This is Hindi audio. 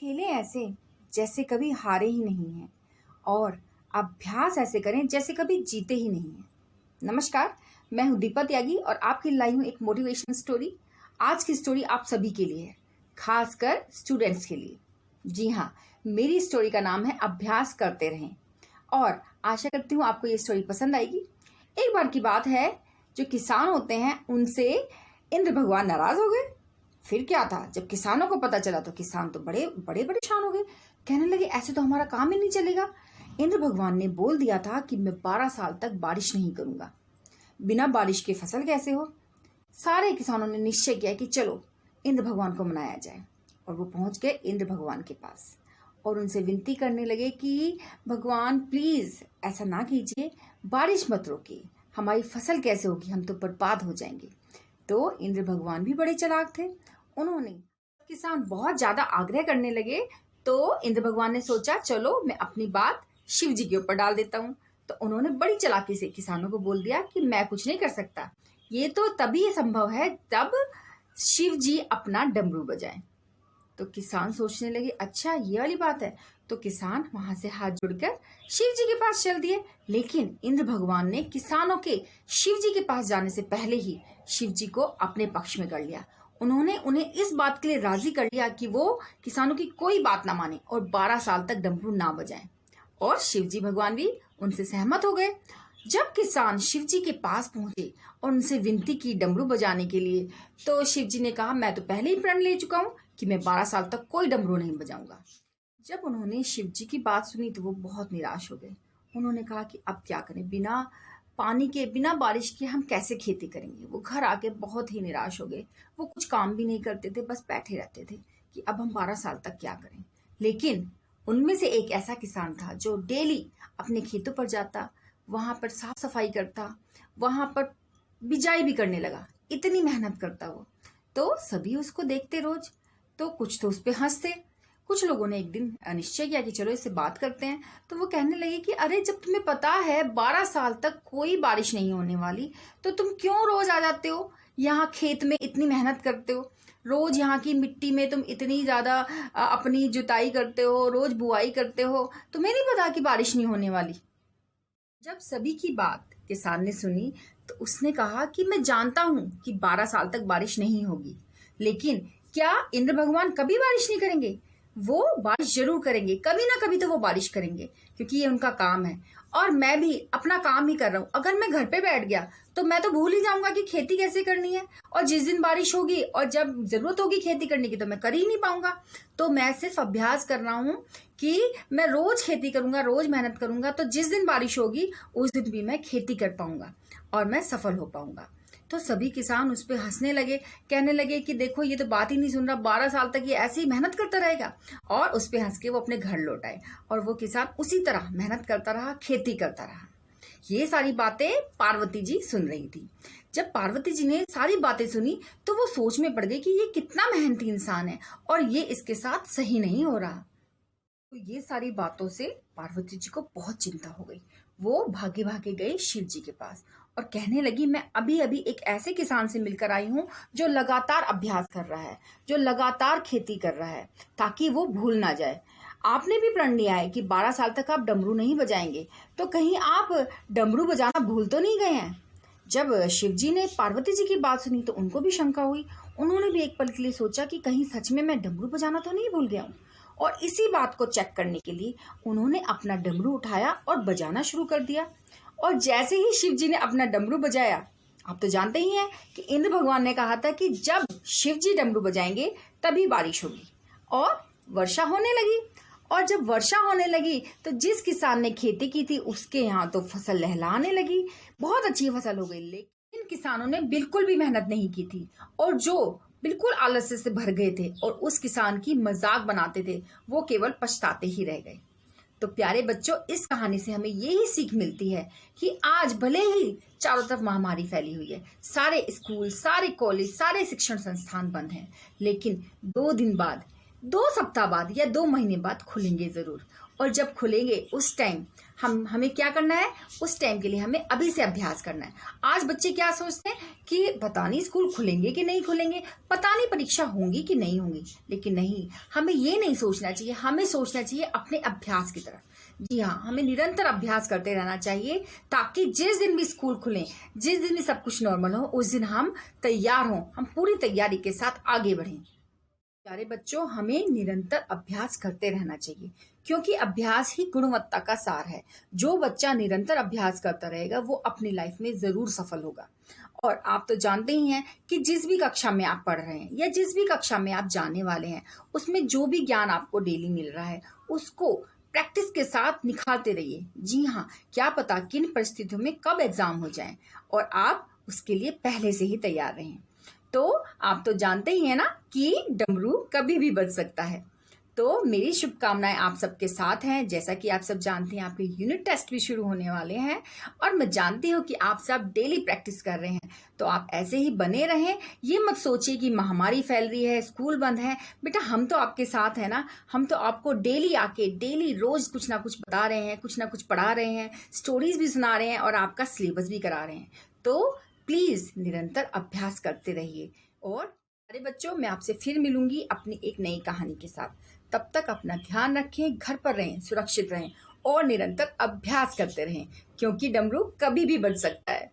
खेलें ऐसे जैसे कभी हारे ही नहीं हैं और अभ्यास ऐसे करें जैसे कभी जीते ही नहीं हैं। नमस्कार, मैं हूं दीपा त्यागी और आपके लिए लाई हूं एक मोटिवेशनल स्टोरी। आज की स्टोरी आप सभी के लिए है, खासकर स्टूडेंट्स के लिए। जी हाँ, मेरी स्टोरी का नाम है अभ्यास करते रहें और आशा करती हूँ आपको ये स्टोरी पसंद आएगी। एक बार की बात है, जो किसान होते हैं उनसे इंद्र भगवान नाराज हो गए। फिर क्या था, जब किसानों को पता चला तो किसान तो बड़े बड़े परेशान हो गए। कहने लगे ऐसे तो हमारा काम ही नहीं चलेगा। इंद्र भगवान ने बोल दिया था कि मैं 12 साल तक बारिश नहीं करूंगा, बिना बारिश के फसल कैसे हो। सारे किसानों ने निश्चय किया कि चलो इंद्र भगवान को मनाया जाए और वो पहुंच गए इंद्र भगवान के पास और उनसे विनती करने लगे कि भगवान प्लीज ऐसा ना कीजिए, बारिश मत रोकिए, हमारी फसल कैसे होगी, हम तो बर्बाद हो जाएंगे। तो इंद्र भगवान भी बड़े चालाक थे। उन्होंने किसान बहुत ज्यादा आग्रह करने लगे तो इंद्र भगवान ने सोचा चलो मैं अपनी बात शिव जी के ऊपर डाल देता हूँ। तो उन्होंने बड़ी चालाकी से किसानों को बोल दिया कि मैं कुछ नहीं कर सकता, ये तो तभी संभव है जब शिव जी अपना डमरू बजाएं। तो किसान सोचने लगे अच्छा ये वाली बात है। तो किसान वहां से हाथ जोड़कर शिव जी के पास चल दिए। लेकिन इंद्र भगवान ने किसानों के शिव जी के पास जाने से पहले ही शिव जी को अपने पक्ष में कर लिया। उन्होंने उन्हें इस बात के लिए राजी कर लिया कि वो किसानों की कोई बात ना माने और 12 साल तक डमरू ना बजाएं। और शिव जी भगवान भी उनसे सहमत हो गए। जब किसान शिव जी के पास पहुंचे और उनसे विनती की डमरू बजाने के लिए, तो शिव जी ने कहा मैं तो पहले ही प्रण ले चुका हूँ कि मैं 12 साल तक कोई डमरू नहीं बजाऊंगा। जब उन्होंने शिव जी की बात सुनी तो वो बहुत निराश हो गए। उन्होंने कहा कि अब क्या करें, बिना पानी के बिना बारिश के हम कैसे खेती करेंगे। वो घर आके बहुत ही निराश हो गए। वो कुछ काम भी नहीं करते थे, बस बैठे रहते थे कि अब हम 12 साल तक क्या करें। लेकिन उनमें से एक ऐसा किसान था जो डेली अपने खेतों पर जाता, वहां पर साफ सफाई करता, वहां पर बिजाई भी करने लगा। इतनी मेहनत करता वो। तो सभी उसको देखते रोज, तो कुछ तो उस पे हंसते। कुछ लोगों ने एक दिन निश्चय किया कि चलो इससे बात करते हैं। तो वो कहने लगे कि अरे जब तुम्हें पता है 12 साल तक कोई बारिश नहीं होने वाली, तो तुम क्यों रोज आ जाते हो यहाँ खेत में, इतनी मेहनत करते हो, रोज यहाँ की मिट्टी में तुम इतनी ज्यादा अपनी जुताई करते हो, रोज बुआई करते हो, तुम्हें नहीं पता कि बारिश नहीं होने वाली। जब सभी की बात किसान ने सुनी तो उसने कहा कि मैं जानता हूं कि 12 साल तक बारिश नहीं होगी, लेकिन क्या इंद्र भगवान कभी बारिश नहीं करेंगे? वो बारिश जरूर करेंगे, कभी ना कभी तो वो बारिश करेंगे, क्योंकि ये उनका काम है। और मैं भी अपना काम ही कर रहा हूँ। अगर मैं घर पे बैठ गया तो मैं तो भूल ही जाऊंगा कि खेती कैसे करनी है। और जिस दिन बारिश होगी और जब जरूरत होगी खेती करने की तो मैं कर ही नहीं पाऊंगा। तो मैं सिर्फ अभ्यास कर रहा हूँ कि मैं रोज खेती करूंगा, रोज मेहनत करूंगा, तो जिस दिन बारिश होगी उस दिन भी मैं खेती कर पाऊंगा और मैं सफल हो पाऊंगा। तो सभी किसान उस पर हंसने लगे, कहने लगे कि देखो ये तो बात ही नहीं सुन रहा, 12 साल तक ये ऐसे ही मेहनत करता रहेगा। और उस पर हंस के वो अपने घर लौट आए और वो किसान उसी तरह मेहनत करता रहा, खेती करता रहा। ये सारी बातें पार्वती जी सुन रही थी। जब पार्वती जी ने सारी बातें सुनी तो वो सोच में पड़ गई कि ये कितना मेहनती इंसान है और ये इसके साथ सही नहीं हो रहा। तो ये सारी बातों से पार्वती जी को बहुत चिंता हो गई। वो भागे भागे गए शिव जी के पास और कहने लगी मैं अभी अभी एक ऐसे किसान से मिलकर आई हूँ जो लगातार अभ्यास कर रहा है, जो लगातार खेती कर रहा है, ताकि वो भूल ना जाए। आपने भी प्रण लिया है कि 12 साल तक आप डमरू नहीं बजाएंगे, तो कहीं आप डमरू बजाना भूल तो नहीं गए हैं? जब शिव जी ने पार्वती जी की बात सुनी तो उनको भी शंका हुई। उन्होंने भी एक पल के लिए सोचा कि कहीं सच में मैं डमरू बजाना तो नहीं भूल गया हूँ। और इसी बात को चेक करने के लिए उन्होंने अपना डमरू उठाया और बजाना शुरू कर दिया। और जैसे ही शिव जी ने अपना डमरू बजाया, आप तो जानते ही हैं कि इंद्र भगवान ने कहा था कि जब शिव जी डमरू बजाएंगे तभी बारिश होगी। और वर्षा होने लगी। और जब वर्षा होने लगी तो जिस किसान ने खेती की थी उसके यहाँ तो फसल लहलाने लगी, बहुत अच्छी फसल हो गई। लेकिन किसानों ने बिल्कुल भी मेहनत नहीं की थी और जो बिल्कुल आलस्य से भर गए थे और उस किसान की मजाक बनाते थे, वो केवल पछताते ही रह गए। तो प्यारे बच्चों, इस कहानी से हमें यही सीख मिलती है कि आज भले ही चारों तरफ महामारी फैली हुई है, सारे स्कूल, सारे कॉलेज, सारे शिक्षण संस्थान बंद हैं, लेकिन 2 दिन बाद 2 सप्ताह बाद या 2 महीने बाद खुलेंगे ज़रूर। और जब खुलेंगे उस टाइम हमें क्या करना है, उस टाइम के लिए हमें अभी से अभ्यास करना है। आज बच्चे क्या सोचते हैं कि पता नहीं स्कूल खुलेंगे कि नहीं खुलेंगे, पता नहीं परीक्षा होंगी कि नहीं होंगी, लेकिन नहीं, हमें ये नहीं सोचना चाहिए। हमें सोचना चाहिए अपने अभ्यास की तरफ। जी हाँ, हमें निरंतर अभ्यास करते रहना चाहिए, ताकि जिस दिन भी स्कूल खुले, जिस दिन भी सब कुछ नॉर्मल हो, उस दिन हम तैयार हों, हम पूरी तैयारी के साथ आगे बढ़ें। प्यारे बच्चों, हमें निरंतर अभ्यास करते रहना चाहिए, क्योंकि अभ्यास ही गुणवत्ता का सार है। जो बच्चा निरंतर अभ्यास करता रहेगा वो अपनी लाइफ में जरूर सफल होगा। और आप तो जानते ही हैं कि जिस भी कक्षा में आप पढ़ रहे हैं या जिस भी कक्षा में आप जाने वाले हैं, उसमें जो भी ज्ञान आपको डेली मिल रहा है उसको प्रैक्टिस के साथ निखारते रहिए। जी हाँ, क्या पता किन परिस्थितियों में कब एग्जाम हो जाए और आप उसके लिए पहले से ही तैयार रहें। तो आप तो जानते ही हैं ना कि डमरू कभी भी बज सकता है। तो मेरी शुभकामनाएं आप सबके साथ हैं। जैसा कि आप सब जानते हैं, आपके यूनिट टेस्ट भी शुरू होने वाले हैं और मैं जानती हूँ कि आप सब डेली प्रैक्टिस कर रहे हैं। तो आप ऐसे ही बने रहें। ये मत सोचिए कि महामारी फैल रही है, स्कूल बंद है। बेटा, हम तो आपके साथ हैं ना। हम तो आपको डेली आके डेली रोज कुछ ना कुछ बता रहे हैं, कुछ ना कुछ पढ़ा रहे हैं, स्टोरीज भी सुना रहे हैं और आपका सिलेबस भी करा रहे हैं। तो प्लीज निरंतर अभ्यास करते रहिए। और अरे बच्चों, मैं आपसे फिर मिलूंगी अपनी एक नई कहानी के साथ। तब तक अपना ध्यान रखें, घर पर रहें, सुरक्षित रहें और निरंतर अभ्यास करते रहें, क्योंकि डमरू कभी भी बज सकता है।